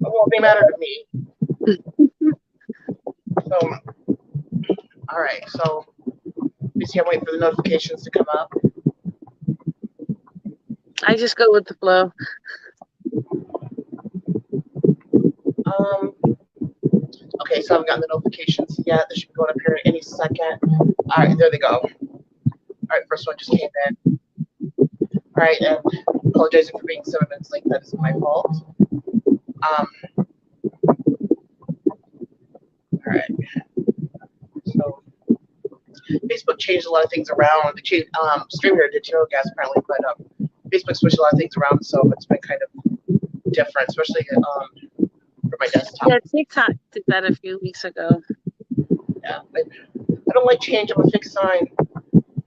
Well, they matter to me. So, all right. So, let me see. I'm waiting for the notifications to come up. I just go with the flow. Okay, so I haven't gotten the notifications yet. They should be going up here any second. All right, there they go. All right, first one just came in. All right, and apologizing for being 7 minutes late. That is my fault. All right. So Facebook changed a lot of things around. They changed. StreamYard did too, guys, apparently, but Facebook switched a lot of things around, so it's been kind of different, especially for my desktop. Yeah, TikTok did that a few weeks ago. Yeah, I don't like change. I'm a fixed sign.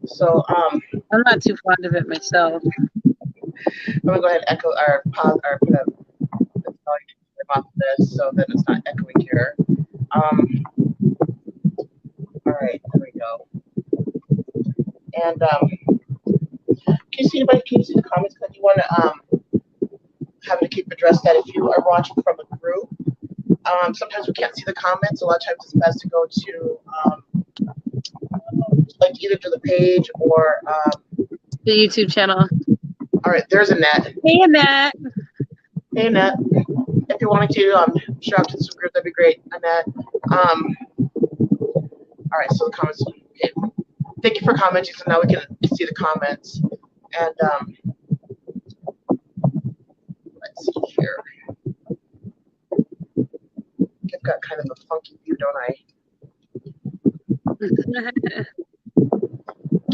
So I'm not too fond of it myself. I'm gonna go ahead and echo or pause or put a off this so that it's not echoing here. All right, there we go. And can you see anybody? Can you see the comments that you want to have to keep addressed that if you are watching from a group? Sometimes we can't see the comments. A lot of times it's best to go to like either to the page or the YouTube channel. All right, there's Annette. Hey, Annette. Hey, Annette. If you're wanting to share out to some group, that'd be great, Annette. All right, so the comments. Okay. Thank you for commenting. So now we can see the comments. And let's see here. I've got kind of a funky view, don't I?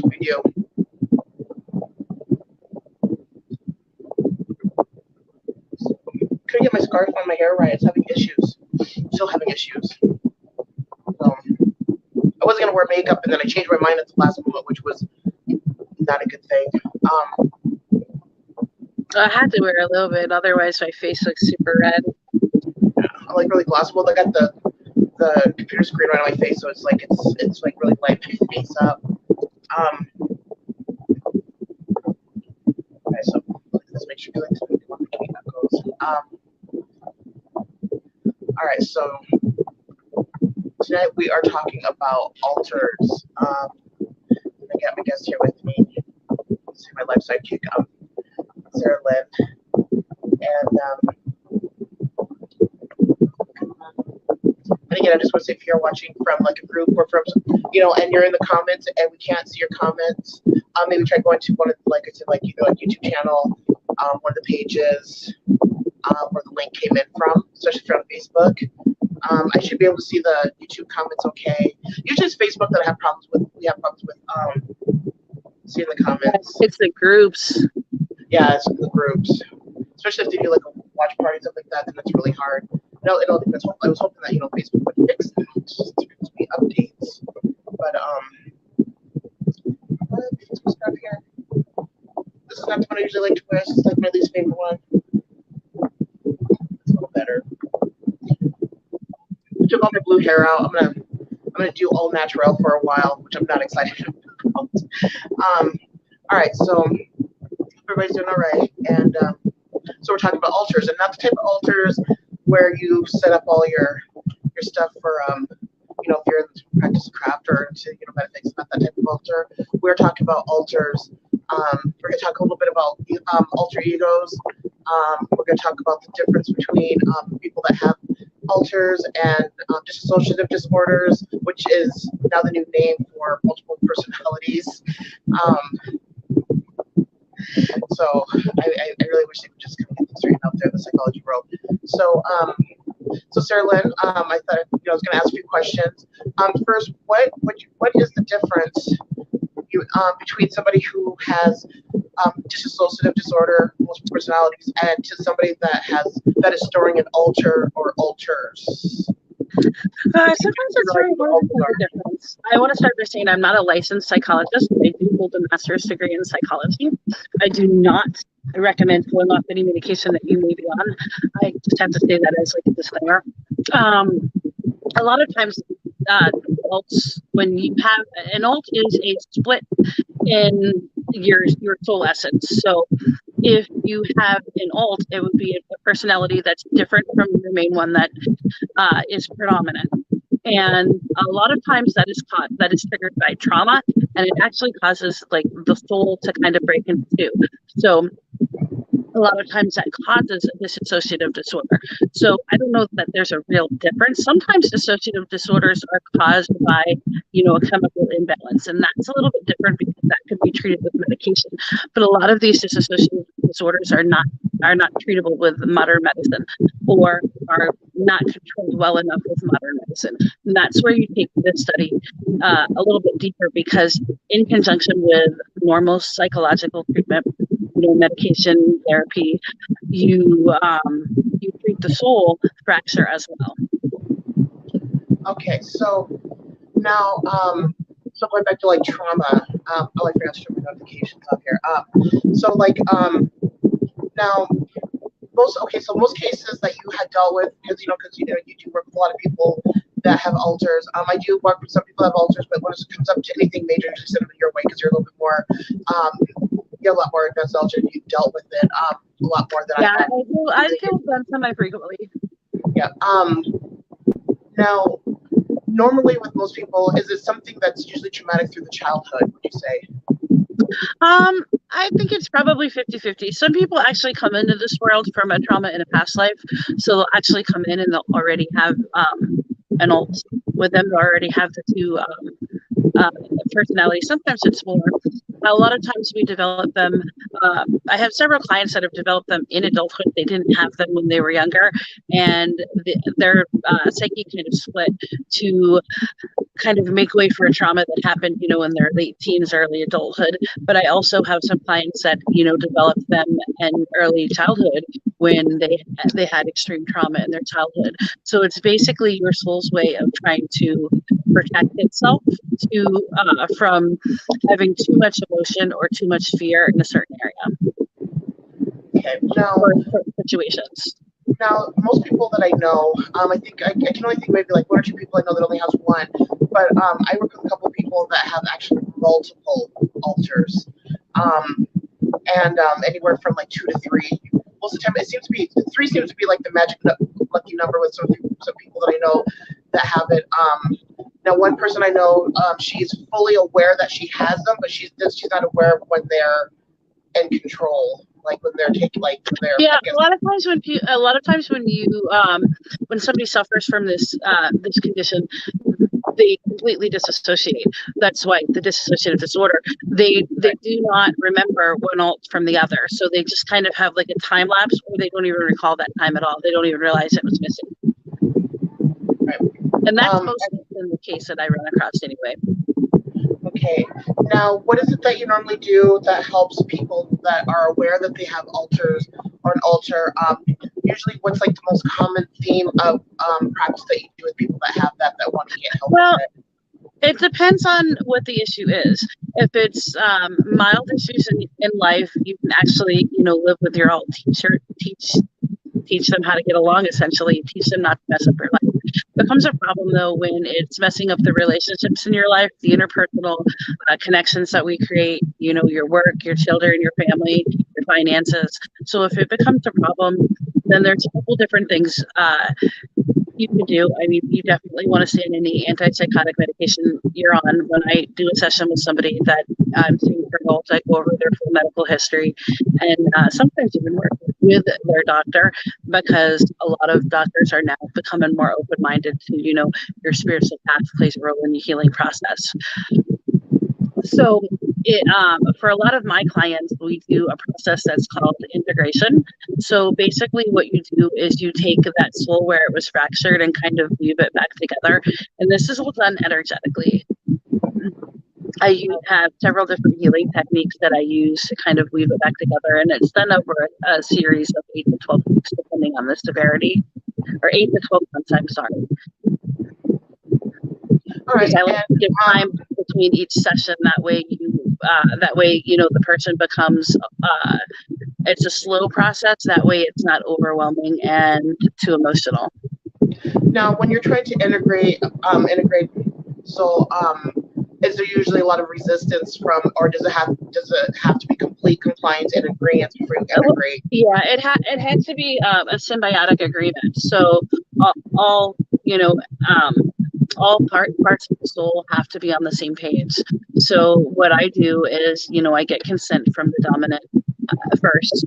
I do. Couldn't get my scarf on my hair right. It's having issues. Still having issues. I wasn't gonna wear makeup, and then I changed my mind at the last moment, which was not a good thing. I had to wear a little bit, otherwise my face looks super red. I like really glossy. Well, I got the computer screen right on my face, so it's like really light my face up. Okay, so let's make sure you like that goes. All right, so tonight we are talking about alters. I got my guest here with me. Let's see my life sidekick, Sarah Lynn, and again, I just want to say if you're watching from like a group or from, and you're in the comments and we can't see your comments, maybe try going to one of, like I said, like a YouTube channel, one of the pages where the link came in from, especially if you're on Facebook. I should be able to see the YouTube comments okay. Usually it's Facebook that I have problems with. We have problems with seeing the comments. It's the groups. Yeah, it's the groups. Especially if they do like a watch party, stuff like that, then it's really hard. No, it all depends. I was hoping that Facebook would fix it, just to give me updates. But what's up here? This is not the one I usually like to wear. This is like my least favorite one. It's a little better. I took all my blue hair out. I'm gonna do all natural for a while, which I'm not excited about. All right, so everybody's doing all right, and so we're talking about alters, and not the type of alters where you set up all your stuff for if you're in the practice of craft or into metaphysics, not that type of alter. We're talking about alters. We're going to talk a little bit about alter egos. We're going to talk about the difference between people that have alters and dissociative disorders, which is now the new name for multiple personalities. So I really wish they would just kind of get this straightened out there in the psychology world. So Sarah Lynn, I thought I was going to ask a few questions. First, what is the difference between somebody who has dissociative disorder, multiple personalities, and to somebody that is storing an alter or alters? Sometimes it's very hard to tell the difference. I want to start by saying I'm not a licensed psychologist. I do hold a master's degree in psychology. I do not recommend pulling off any medication that you may be on. I just have to say that as like a disclaimer. A lot of times, alts, when you have an alt, is a split in your soul essence. So if you have an alt, it would be a personality that's different from your main one that is predominant. And a lot of times that is triggered by trauma, and it actually causes like the soul to kind of break into two. So a lot of times that causes a dissociative disorder. So I don't know that there's a real difference. Sometimes dissociative disorders are caused by, a chemical imbalance, and that's a little bit different because that could be treated with medication. But a lot of these dissociative disorders are not treatable with modern medicine, or are not controlled well enough with modern medicine. And that's where you take this study a little bit deeper, because in conjunction with normal psychological treatment, medication, therapy, you treat the soul fracture as well. Okay, so now, so going back to like trauma, I forgot to turn my notifications off here. So like, now, most cases that you had dealt with, because you do work with a lot of people that have alters. I do work with some people that have alters, but when it comes up to anything major, just send them your way because you're a little bit more, a lot more advanced alter. You've dealt with it a lot more than I have. I deal with them semi-frequently. Yeah. Now, normally with most people, is it something that's usually traumatic through the childhood, would you say? I think it's probably 50-50. Some people actually come into this world from a trauma in a past life. So they'll actually come in and they'll already have an alt with them. They'll already have the two personalities. Sometimes it's more. A lot of times we develop them. I have several clients that have developed them in adulthood. They didn't have them when they were younger, and their psyche kind of split to kind of make way for a trauma that happened, in their late teens, early adulthood. But I also have some clients that, developed them in early childhood when they had extreme trauma in their childhood. So it's basically your soul's way of trying to protect itself from having too much emotion or too much fear in a certain area. Okay. Now, or certain situations. Now, most people that I know, I think I can only think maybe like one or two people I know that only has one, but I work with a couple of people that have actually multiple alters, and anywhere from like 2 to 3. Most of the time, it seems to be 3 seems to be like the magic lucky number with some people that I know that have it. Now, one person I know, she's fully aware that she has them, but she's not aware when they're in control. Like when they're taking, like when they're. Yeah, a lot of times when somebody suffers from this condition, they completely disassociate. That's why the dissociative disorder. They do not remember one alt from the other, so they just kind of have like a time lapse, or they don't even recall that time at all. They don't even realize it was missing. Right. And that's most often the case that I run across anyway. Okay. Now, what is it that you normally do that helps people that are aware that they have alters or an alter? Usually, what's like the most common theme of practice that you do with people that have that want to get help with it? It depends on what the issue is. If it's mild issues in life, you can actually, live with your alt teacher, teach them how to get along, essentially, teach them not to mess up their life. It becomes a problem, though, when it's messing up the relationships in your life, the interpersonal connections that we create, your work, your children, your family, your finances. So if it becomes a problem, then there's a couple different things you can do. I mean, you definitely want to stay on any antipsychotic medication you're on. When I do a session with somebody that I'm seeing for adult, I go over their full medical history, and sometimes even work with their doctor, because a lot of doctors are now becoming more open-minded to, your spiritual path plays a role in the healing process. So for a lot of my clients, we do a process that's called integration. So basically what you do is you take that soul where it was fractured and kind of weave it back together. And this is all done energetically. I have several different healing techniques that I use to kind of weave it back together. And it's done over a series of 8 to 12 weeks, depending on the severity, or 8 to 12 months, I'm sorry. All right. I like to give time between each session. That way, the person becomes. It's a slow process. That way, it's not overwhelming and too emotional. Now, when you're trying to integrate, so is there usually a lot of resistance from, or does it have to be complete compliance and agreement before you can agree? Yeah, it had to be a symbiotic agreement. So all you know, all parts of the soul have to be on the same page. So what I do is, I get consent from the dominant first,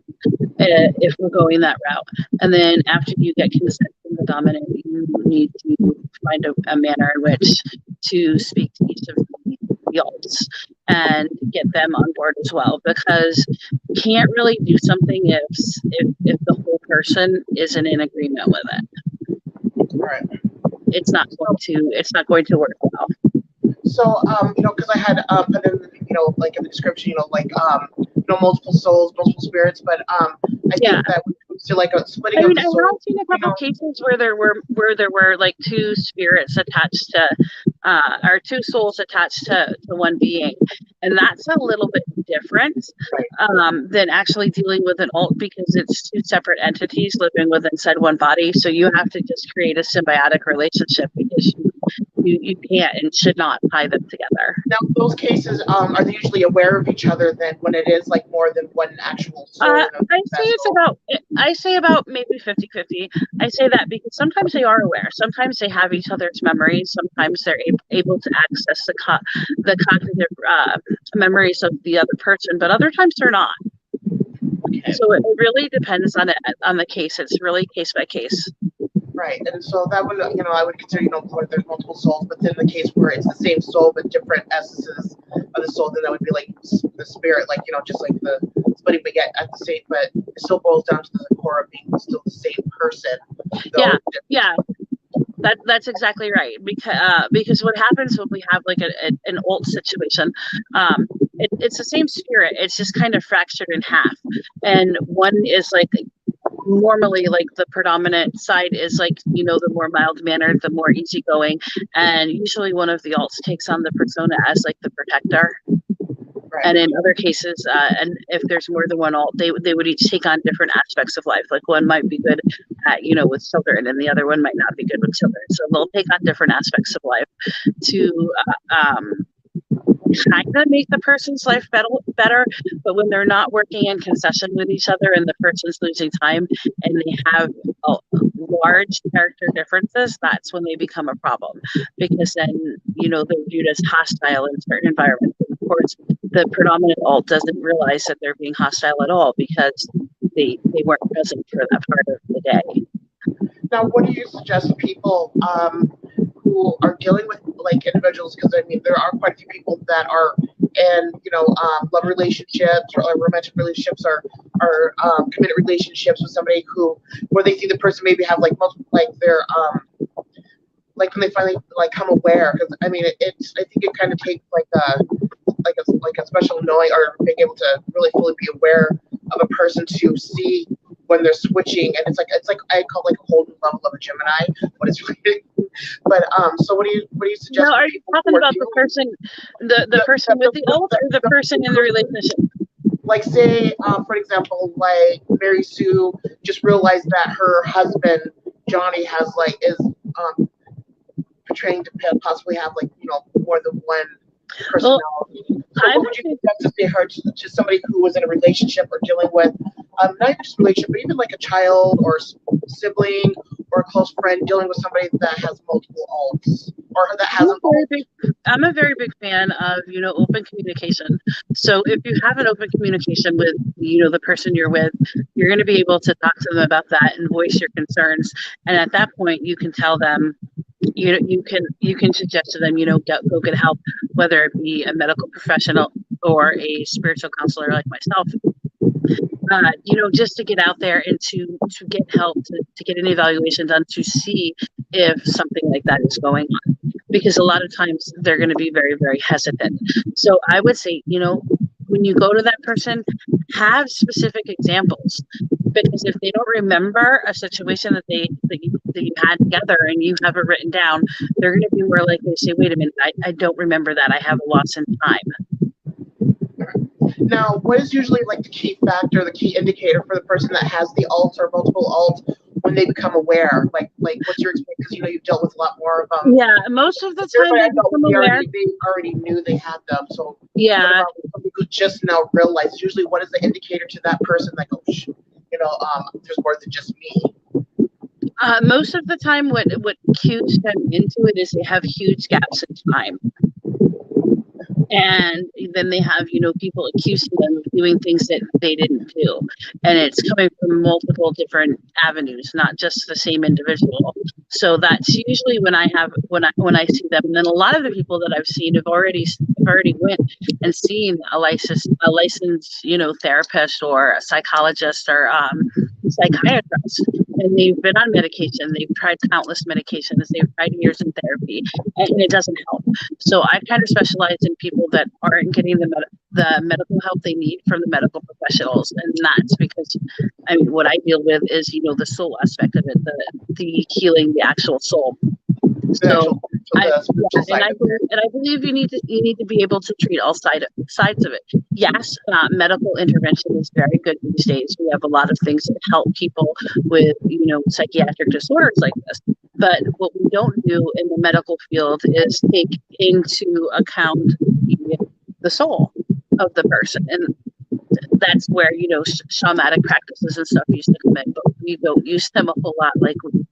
if we're going that route, and then after you get consent from the dominant, you need to find a manner in which to speak to each of the alts and get them on board as well, because you can't really do something if the whole person isn't in agreement with it. Right. It's not going to work well. So, because I had put in, like in the description, multiple souls, multiple spirits, but I think that when it comes to like a splitting of the soul, I've seen a couple cases where there were like two spirits attached to, or two souls attached to one being, and that's a little bit different than actually dealing with an alt, because it's two separate entities living within said one body. So you have to just create a symbiotic relationship, because you can't and should not tie them together. Now, those cases, are they usually aware of each other then when it is like more than one actual soul? I say about maybe 50-50. I say that because sometimes they are aware. Sometimes they have each other's memories. Sometimes they're able to access the cognitive memories of the other person, but other times they're not. Okay. So it really depends on the case. It's really case by case. Right, and so that would, I would consider, where there's multiple souls, but then the case where it's the same soul but different essences of the soul, then that would be like the spirit, like, just like the splitting, but yet at the same, but it still boils down to the core of being still the same person. Yeah. That's exactly right, because what happens when we have like an alt situation, it's the same spirit, it's just kind of fractured in half, and one is like normally like the predominant side is like, the more mild mannered, the more easygoing, and usually one of the alts takes on the persona as like the protector. Right. And in other cases, and if there's more than one alt, they would each take on different aspects of life. Like one might be good at, with children, and the other one might not be good with children. So they'll take on different aspects of life to kind of make the person's life better. But when they're not working in concession with each other and the person's losing time and they have large character differences, that's when they become a problem, because then, they're viewed as hostile in certain environments. And of course, the predominant alt doesn't realize that they're being hostile at all, because they weren't present for that part of the day. Now, what do you suggest to people who are dealing with like individuals? Because I mean, there are quite a few people that are in, love relationships or romantic relationships or committed relationships with somebody where they see the person maybe have like multiple, like their like when they finally like come aware. Because I mean, I think it kind of takes like a special knowing or being able to really fully be aware of a person to see when they're switching, and it's like I call it like a whole new level of a Gemini, but it's really. But so what do you suggest? Now, are you talking about the person, the person with the alt, or the person in the relationship? Like, say, for example, like Mary Sue just realized that her husband Johnny is portraying to possibly have like more than one personality. So what would you suggest to say her to somebody who was in a relationship or dealing with not even just a relationship, but even like a child or sibling or a close friend dealing with somebody that has multiple alts or that has I'm a very big fan of, open communication. So if you have an open communication with, the person you're with, you're going to be able to talk to them about that and voice your concerns. And at that point, you can tell them, you can suggest to them, go get help, whether it be a medical professional or a spiritual counselor like myself. Just to get out there and to get help, to get an evaluation done, to see if something like that is going on. Because a lot of times they're going to be very, very hesitant. So I would say, when you go to that person, have specific examples. Because if they don't remember a situation that you had together and you have it written down, they're going to be more likely to say, wait a minute, I don't remember that. I have a loss in time. Now, what is usually like the key factor, the key indicator for the person that has the alt or multiple alt when they become aware? Like what's your experience? Because you've dealt with a lot more of them. Yeah, most of the time they become aware. They already knew they had them. So yeah, what about somebody who just now realized? Usually, what is the indicator to that person? Like, oh, there's more than just me. Most of the time, what cues them into it is they have huge gaps in time. And then they have, people accusing them of doing things that they didn't do. And it's coming from multiple different avenues, not just the same individual. So that's usually when I see them. And then a lot of the people that I've seen have already went and seen a licensed, therapist or a psychologist or psychiatrist. And they've been on medication. They've tried countless medications. They've tried years in therapy, and it doesn't help. So I kind of specialize in people that aren't getting the medical help they need from the medical professionals, and that's because what I deal with is the soul aspect of it, the healing, the actual soul. So I believe you need to be able to treat all sides of it. Yes, medical intervention is very good these days. We have a lot of things that help people with psychiatric disorders like this. But what we don't do in the medical field is take into account the soul of the person, and that's where shamanic practices and stuff used to come in, but we don't use them a whole lot like we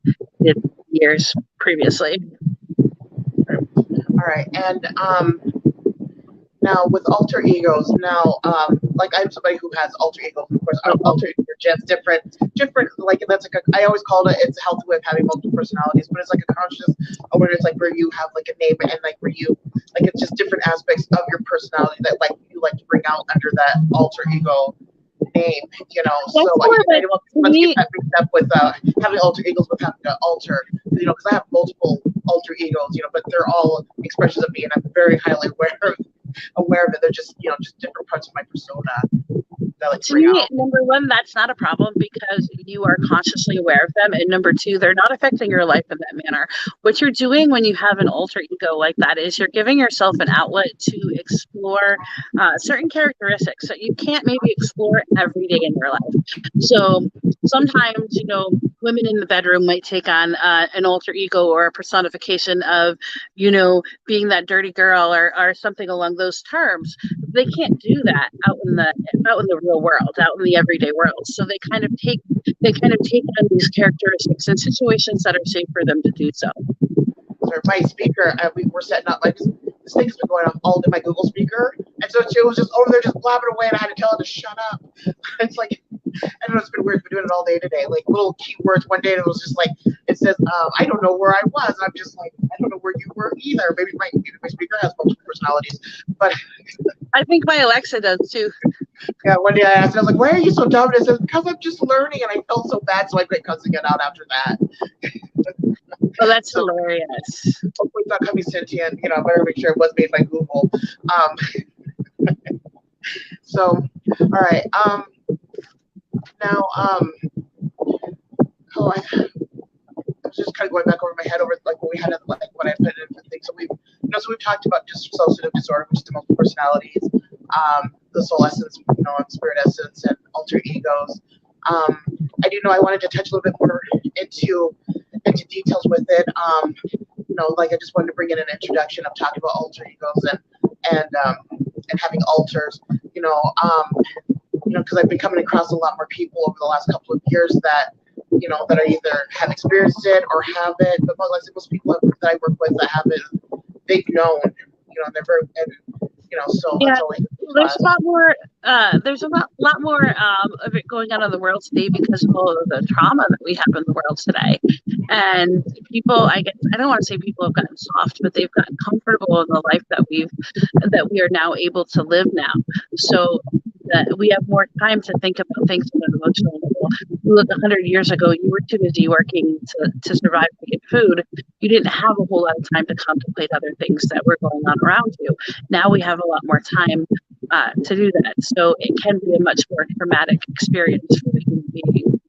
did years previously. All right, and now with alter egos, like I'm somebody who has alter egos. Of course, alter ego just different. Like that's I always called it's a healthy way of having multiple personalities, but it's like a conscious awareness, like where you have like a name and like where you it's just different aspects of your personality that like you like to bring out under that alter ego name, So I let's get that mixed up with having alter egos with having to alter, because I have multiple alter egos, but they're all expressions of me, and I'm very highly aware of it. They're just just different parts of my persona. To me, number one, that's not a problem because you are consciously aware of them. And number two, they're not affecting your life in that manner. What you're doing when you have an alter ego like that is you're giving yourself an outlet to explore certain characteristics that you can't maybe explore every day in your life. So sometimes, women in the bedroom might take on an alter ego or a personification of, being that dirty girl or something along those terms. They can't do that out in the real world, out in the everyday world. So they kind of take on these characteristics in situations that are safe for them to do so. My speaker, we were setting up this thing's been going off all in my Google speaker, and so she was just over there just blabbing away, and I had to tell her to shut up. It's like, I don't know, it's been weird. We're doing it all day today, like little keywords. One day it was just like, it says, I don't know where I was. And I'm just like, I don't know where you were either. Maybe my speaker has multiple personalities, but I think my Alexa does too. Yeah, one day I asked, I was like, why are you so dumb? And it says, because I'm just learning, and I felt so bad, so I quit cussing it out after that. Oh, that's hilarious. Hopefully it's not coming sentient, I better make sure it was made by Google. So, all right. Now, I was just kind of going back over my head over like what we had, like what I put in for things. So we've talked about dissociative disorder, which is the multiple personalities, the soul essence, and spirit essence, and alter egos. I do know I wanted to touch a little bit more into details with it. Like I just wanted to bring in an introduction of talking about alter egos and having alters. Because I've been coming across a lot more people over the last couple of years that that are either have experienced it or have it. But most people that I work with that have it, they've known. They're very, so yeah. it's always. There's a lot more. There's a lot more of it going on in the world today because of all of the trauma that we have in the world today. And people, I don't want to say people have gotten soft, but they've gotten comfortable in the life that we are now able to live now. So that we have more time to think about things on an emotional level. Look, 100 years ago, you were too busy working to survive to get food. You didn't have a whole lot of time to contemplate other things that were going on around you. Now we have a lot more time to do that. So it can be a much more traumatic experience for the human being.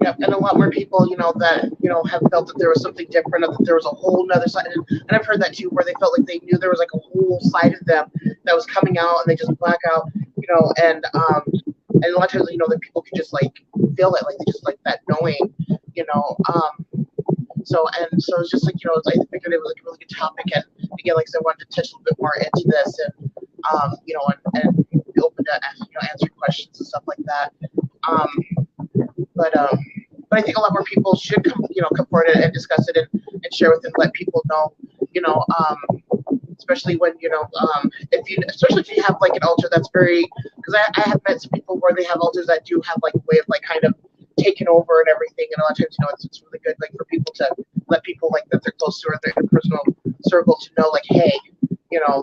Yep, and a lot more people, that, have felt that there was something different, or that there was a whole nother side. And I've heard that too, where they felt like they knew there was like a whole side of them that was coming out, and they just black out, and a lot of times, that people can just like feel it, like they just like that knowing, you know. So it's just like, I figured it was like a really good topic, and again, like I said, I wanted to touch a little bit more into this, and and be open to answering questions and stuff like that. Um, but I think a lot more people should come forward and discuss it, and share with it, and let people know, especially when especially if you have like an alter that's very, because I have met some people where they have alters that do have like a way of like kind of taking over and everything, and a lot of times it's really good like for people to let people like that they're close to or their personal circle to know like, hey,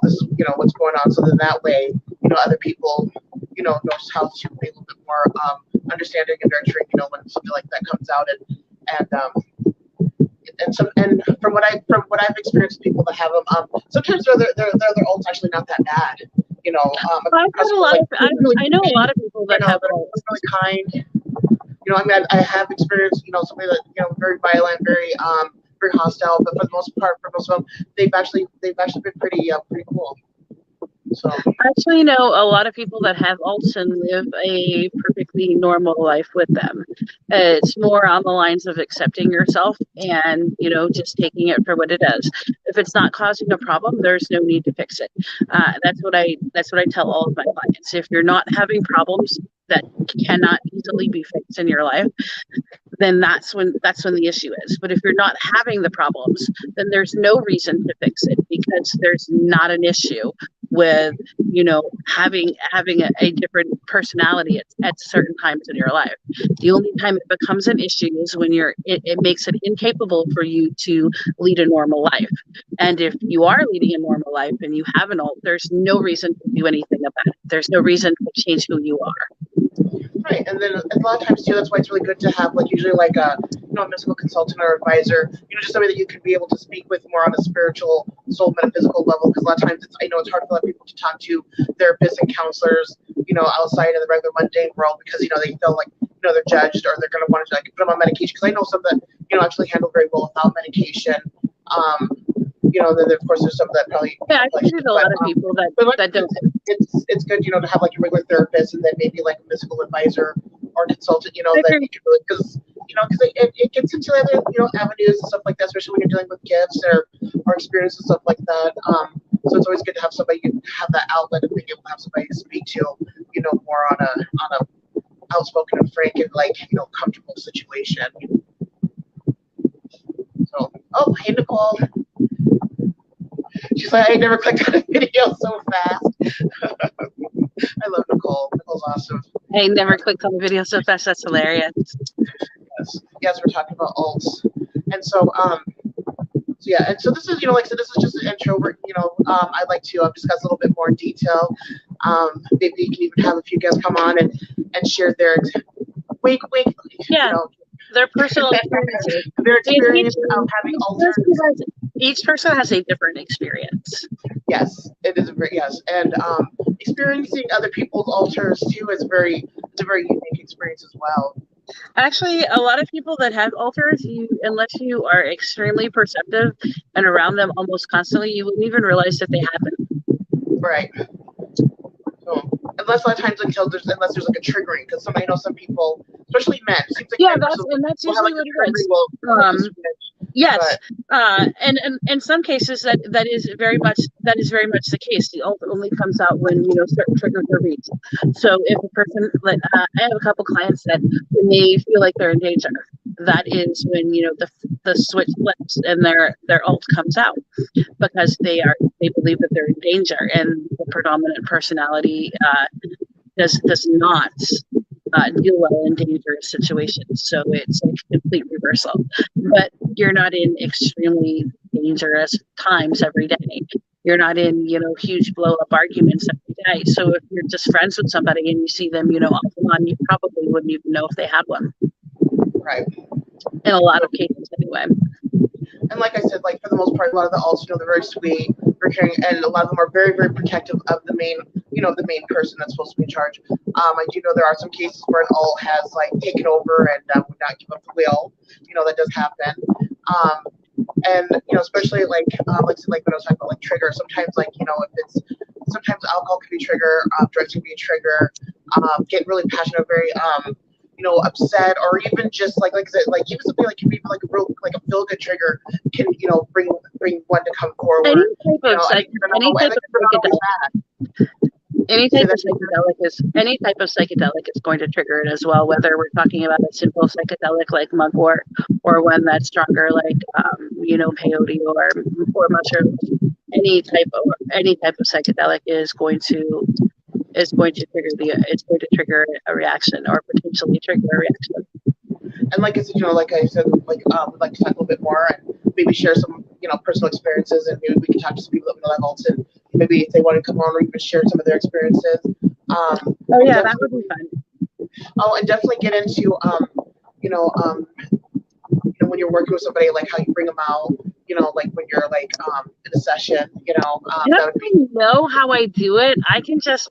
this is what's going on, so then that way other people knows how to be a little bit more understanding and nurturing when something like that comes out, and from what I've experienced, people that have them, sometimes their alts actually not that bad. I've had a lot of, I know a lot of people that have alts. Really kind. I mean, I have experienced, somebody that, very violent, very hostile, but for the most part, for most of them, they've actually been pretty cool. So I actually know a lot of people that have alts and live a perfectly normal life with them. It's more on the lines of accepting yourself and, just taking it for what it is. If it's not causing a problem, there's no need to fix it. That's what I tell all of my clients. If you're not having problems that cannot easily be fixed in your life, then that's when the issue is. But if you're not having the problems, then there's no reason to fix it, because there's not an issue with having a different personality at certain times in your life. The only time it becomes an issue is when it makes it incapable for you to lead a normal life. And if you are leading a normal life and you have an alt, there's no reason to do anything about it. There's no reason to change who you are. Right, and then a lot of times too, that's why it's really good to have like usually like a a mystical consultant or advisor, just somebody that you can be able to speak with more on a spiritual, soul, metaphysical level. Because a lot of times I know it's hard for a lot of people to talk to therapists and counselors, outside of the regular mundane world, because they feel like they're judged, or they're going to want to like put them on medication. Because I know some that actually handle very well without medication. Then of course there's some that probably I think there's a lot of people that don't. It's good to have like a regular therapist, and then maybe like a mystical advisor or consultant that you can really, because it gets into other avenues and stuff like that, especially when you're dealing with gifts or experiences and stuff like that. So it's always good to have somebody, you have that outlet of being able to have somebody to speak to more on a outspoken and frank and like comfortable situation. So hey Nicole. She's like, I never clicked on a video so fast. I love Nicole. Nicole's awesome. I never clicked on the video so fast. That's hilarious. Yes, we're talking about alts, and so and so this is like I said, this is just an intro. I'd like to discuss a little bit more in detail. Maybe you can even have a few guests come on and share their wink. Yeah. Their personal experiences. Their experience of having alters. Each person has a different experience. Yes, it is and experiencing other people's alters too is a very unique experience as well. Actually, a lot of people that have alters, unless you are extremely perceptive and around them almost constantly, you wouldn't even realize that they have them. Right. So, unless a lot of times unless there's like a triggering, because some people, especially men, seems like that's usually what it is. Yes, and in some cases that is very much the case. The alt only comes out when certain triggers are reached. So if a person, like I have a couple clients that when they feel like they're in danger, that is when the switch flips and their alt comes out, because they believe that they're in danger, and the predominant personality does not deal well in dangerous situations. So it's like a complete reversal. But you're not in extremely dangerous times every day. You're not in, huge blow up arguments every day. So if you're just friends with somebody and you see them, off and on, you probably wouldn't even know if they had one. Right. In a lot of cases anyway. And like I said, like for the most part, a lot of the alts, they're very sweet, very caring, and a lot of them are very, very protective of the main person that's supposed to be in charge. I do know there are some cases where an alt has like taken over and would not give up the wheel. That does happen. And especially like when I was talking about like trigger, sometimes like sometimes alcohol can be a trigger, drugs can be a trigger. Get really passionate, very upset, or even just like I said, like even something like can be like a real like a feel good trigger can bring one to come forward. Any type of any type of psychedelic is going to trigger it as well, whether we're talking about a simple psychedelic like mugwort or one that's stronger like peyote or mushrooms. Any type of psychedelic is going to trigger a reaction or potentially trigger a reaction. And like I said, we'd like to talk a little bit more and maybe share some, personal experiences, and maybe we can talk to some people that have ALTS, and maybe if they want to come on or even share some of their experiences. That would be fun. Oh, and definitely get into, when you're working with somebody, like how you bring them out, like when you're like in a session, I don't really know how I do it. I can just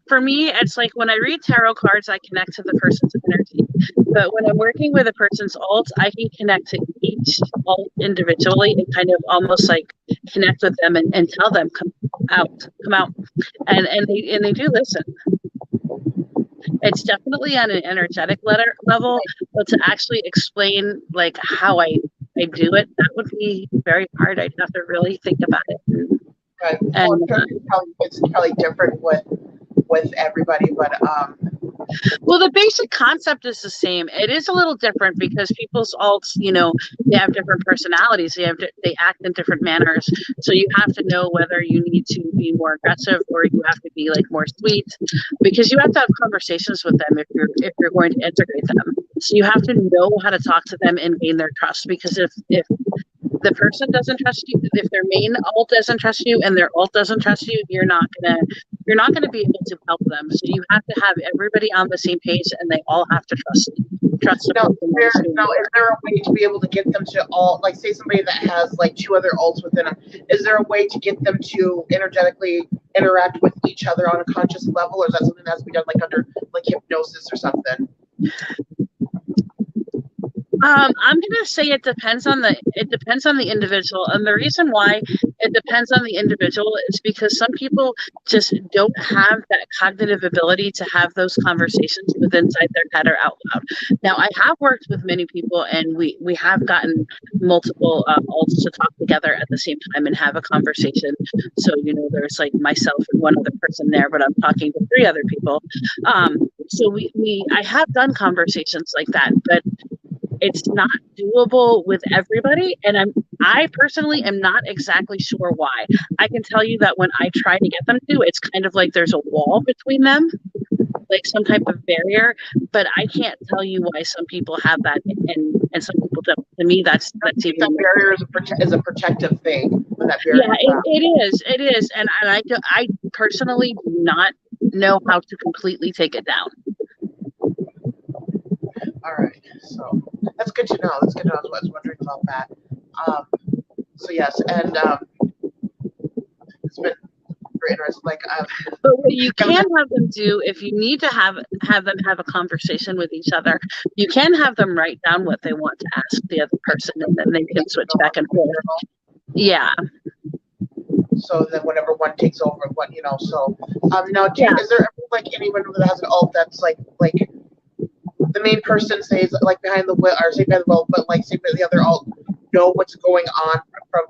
for me, it's like when I read tarot cards, I connect to the person's energy. But when I'm working with a person's alt, I can connect to each alt individually and kind of almost like connect with them and tell them come out, and they do listen. It's definitely on an energetic level, but to actually explain like how I do it, that would be very hard. I'd have to really think about it. Right. And it's probably different with everybody, but well, the basic concept is the same. It is a little different because people's alts, they have different personalities. They act in different manners. So you have to know whether you need to be more aggressive or you have to be like more sweet, because you have to have conversations with them if you're going to integrate them. So you have to know how to talk to them and gain their trust, because if the person doesn't trust you, if their main alt doesn't trust you and their alt doesn't trust you, you're not gonna be able to help them. So you have to have everybody on the same page, and they all have to trust the person. Now, is there a way to be able to get them to all, like, say somebody that has like two other alts within them? Is there a way to get them to energetically interact with each other on a conscious level, or is that something that has to be done like under like hypnosis or something? I'm gonna say it depends on the individual, and the reason why it depends on the individual is because some people just don't have that cognitive ability to have those conversations with inside their head or out loud. Now, I have worked with many people, and we have gotten multiple alts to talk together at the same time and have a conversation. So there's like myself and one other person there, but I'm talking to 3 other people. So I have done conversations like that, but it's not doable with everybody, and I personally am not exactly sure why. I can tell you that when I try to get them to, it's kind of like there's a wall between them, like some type of barrier, but I can't tell you why some people have that and some people don't. To me, that's even the barrier is a protective thing. That barrier it is, and I personally do not know how to completely take it down. All right, so that's good to know. I was wondering about that. So yes, and it's been very interesting. But what you can have them do, if you need to have them have a conversation with each other, you can have them write down what they want to ask the other person, and then they can switch back and forth. Yeah. So then whenever one takes over, So now, is there ever like anyone that has an alt that's like the main person stays like behind the wheel, or say behind the wheel, but like say the other alt know what's going on from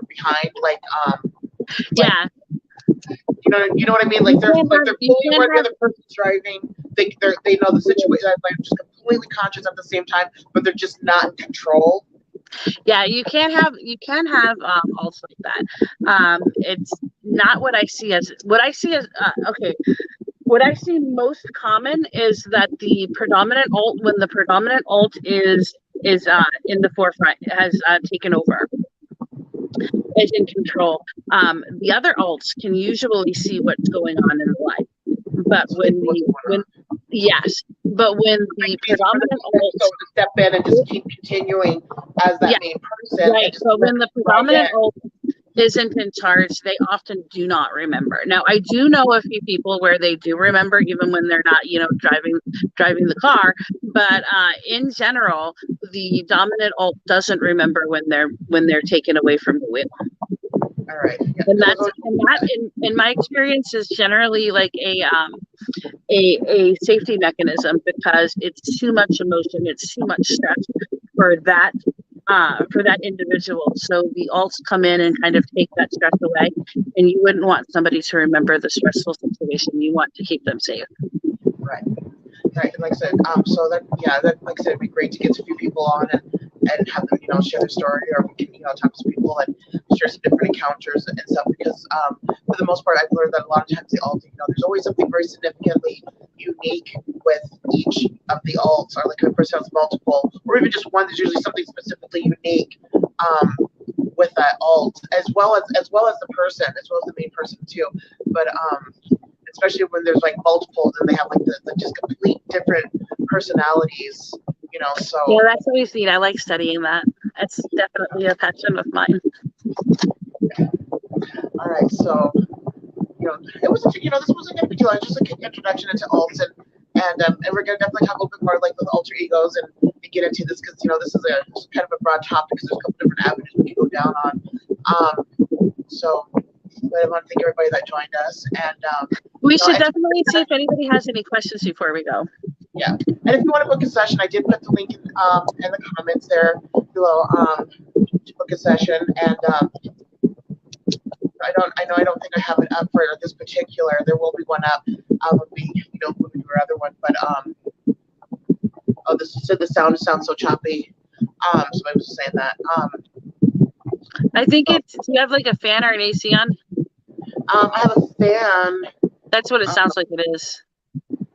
behind, yeah. You know what I mean? Like they're fully where the other person's driving. They know the situation. Like just completely conscious at the same time, but they're just not in control. Yeah, you can have alts like that. It's not what I see as okay. What I see most common is that the predominant alt, when the predominant alt is in the forefront, has taken over, is in control. The other alts can usually see what's going on in the life, but when the predominant alt to step in and just keep continuing as that main person, right? So when the predominant alt isn't in charge, they often do not remember. Now, I do know a few people where they do remember, even when they're not, driving the car. But in general, the dominant alt doesn't remember when they're taken away from the wheel. All All right. Yeah, And that in my experience is generally like a safety mechanism, because it's too much emotion, it's too much stress for that individual. So the alts come in and kind of take that stress away, and you wouldn't want somebody to remember the stressful situation. You want to keep them safe. Right. Right. And like I said, so that like I said, it'd be great to get a few people on and have them, share their story, or we can, talk to people and share some different encounters and stuff, because for the most part, I've learned that a lot of times the alt, there's always something very significantly unique with each of the alts, or like if a person has multiple, or even just one, there's usually something specifically unique with that alt, as well as the person, as well as the main person too. But especially when there's like multiples and they have like the just complete different personalities, so. Yeah, that's always neat. I like studying that. It's definitely a passion of mine. All right, so, it was, this wasn't a big deal. It was just like an introduction into alts, and we're gonna definitely talk a little bit more like with alter egos and get into this, because this is a kind of a broad topic, because there's a couple different avenues we can go down on. So, but I want to thank everybody that joined us, and we should definitely see if anybody has any questions before we go. Yeah, and if you want to book a session, I did put the link in the comments there below to book a session, and I don't think I have it up for this particular. There will be one up when we when we do our other one, but this said the sound sounds so choppy. So I was just saying that. I think it's. Do you have like a fan or an AC on? I have a fan. That's what it sounds like. It is.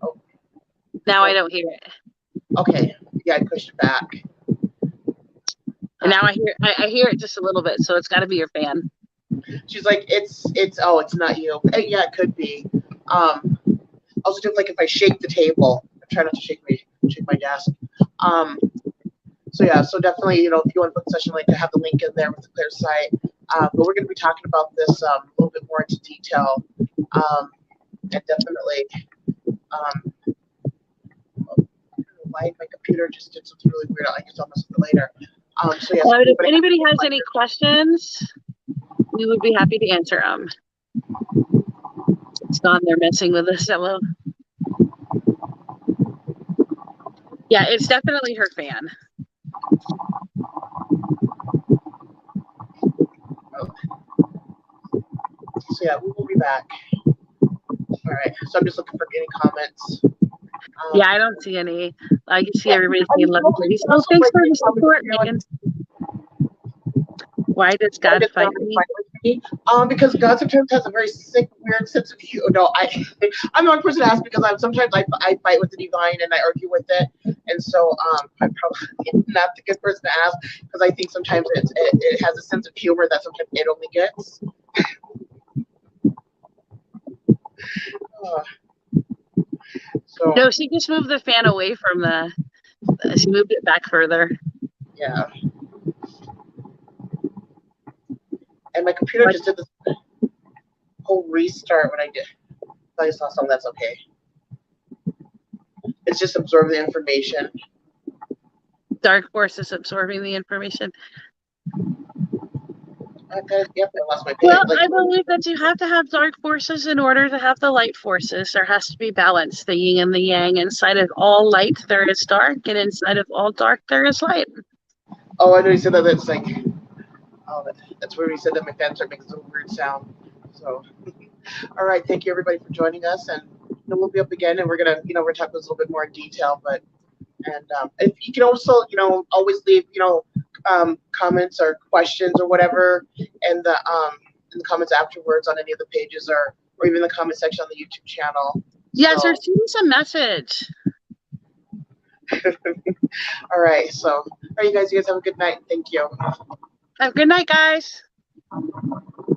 Oh. Now I don't hear it. Okay. Yeah, I pushed it back. And now I hear it just a little bit, so it's got to be your fan. She's like, it's not you. Yeah, it could be. Also, just like if I shake the table, I try not to shake my desk. So yeah, so definitely, if you want to book a session, like I have the link in there with the Clear site. But we're going to be talking about this a little bit more into detail, and definitely. My computer just did something really weird. I guess I'll mess with it later. So yes. If anybody has any questions, we would be happy to answer them. It's gone. They're messing with us. Hello. Yeah, it's definitely her fan. So yeah, we will be back. All right. So I'm just looking for any comments. Yeah, I don't see any. I can see everybody saying love you. So thanks for the support, Megan. Why does God fight me? Because God sometimes has a very sick, weird sense of humor. No, I'm the wrong person to ask, because sometimes I fight with the divine and I argue with it, and so I'm probably not the good person to ask, because I think sometimes it has a sense of humor that sometimes it only gets. So no, she just moved the fan away from she moved it back further. Yeah. And my computer just did this whole restart when I did. I saw something that's okay. It's just absorbing the information. Dark forces absorbing the information. Okay, yep, I lost my page. Well, I believe that you have to have dark forces in order to have the light forces. There has to be balance, the yin and the yang. Inside of all light, there is dark, and inside of all dark, there is light. Oh, I know you said that. That's like, that's where you said that my fan started making some weird sound. So, all right, thank you everybody for joining us, and we'll be up again, and we're gonna, we're talking this a little bit more in detail, but. And if you can also, always leave, comments or questions or whatever in the comments afterwards on any of the pages, or even the comment section on the YouTube channel. Yes, or send us a message. All right. So, all right, you guys have a good night. Thank you. Have a good night, guys.